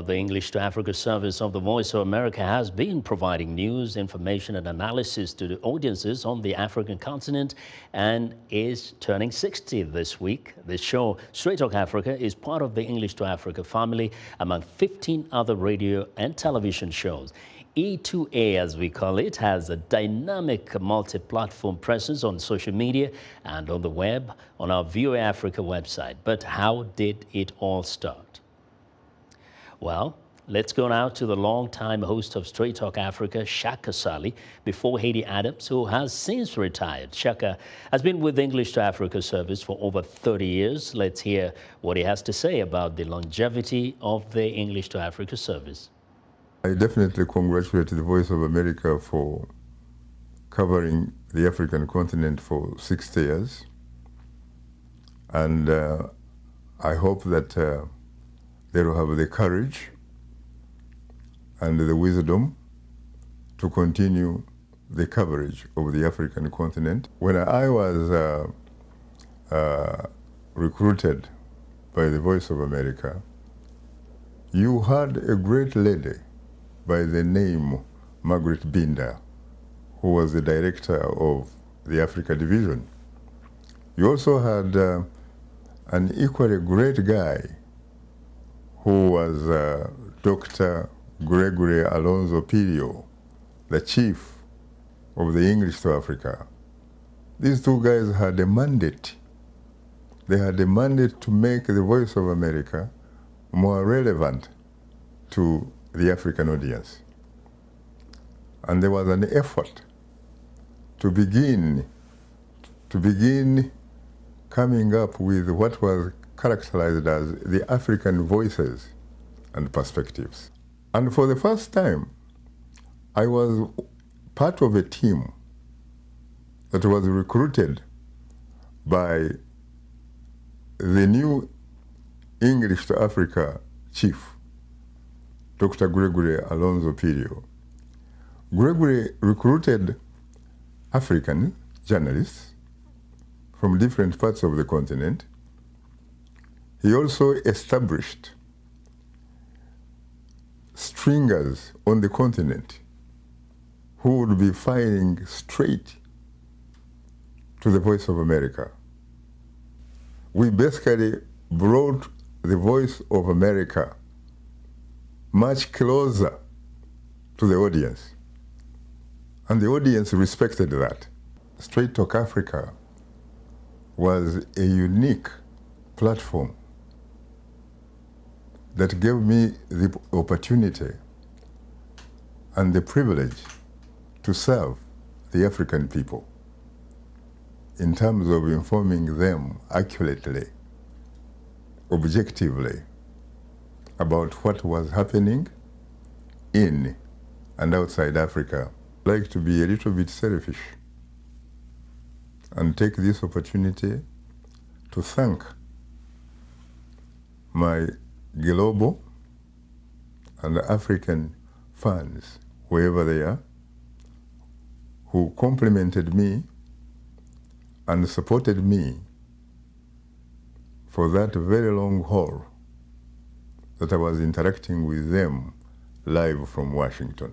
the English to Africa service of the Voice of America has been providing news, information, and analysis to the audiences on the African continent and is turning 60 this week. This show, Straight Talk Africa, is part of the English to Africa family among 15 other radio and television shows. E2A, as we call it, has a dynamic multi-platform presence on social media and on the web on our VOA Africa website. But how did it all start? Well, let's go now to the longtime host of Straight Talk Africa, Shaka Ssali, before Haiti Adams, who has since retired. Shaka has been with English to Africa service for over 30 years. Let's hear what he has to say about the longevity of the English to Africa service. I definitely congratulate the Voice of America for covering the African continent for 60 years. And I hope that they will have the courage and the wisdom to continue the coverage of the African continent. When I was recruited by the Voice of America, you had a great lady by the name Margaret Binder, who was the director of the Africa division. You also had an equally great guy who was Dr. Gregory Alonzo Pirio, the chief of the English to Africa. These two guys had a mandate. They had a mandate to make the Voice of America more relevant to the African audience. And there was an effort to begin coming up with what was characterized as the African voices and perspectives. And for the first time, I was part of a team that was recruited by the new English to Africa chief, Dr. Gregory Alonzo Pirio. Gregory recruited African journalists from different parts of the continent. He also established stringers on the continent who would be filing straight to the Voice of America. We basically brought the Voice of America much closer to the audience. And the audience respected that. Straight Talk Africa was a unique platform that gave me the opportunity and the privilege to serve the African people in terms of informing them accurately, objectively, about what was happening in and outside Africa. I like to be a little bit selfish and take this opportunity to thank my global and African fans, wherever they are, who complimented me and supported me for that very long haul that I was interacting with them live from Washington.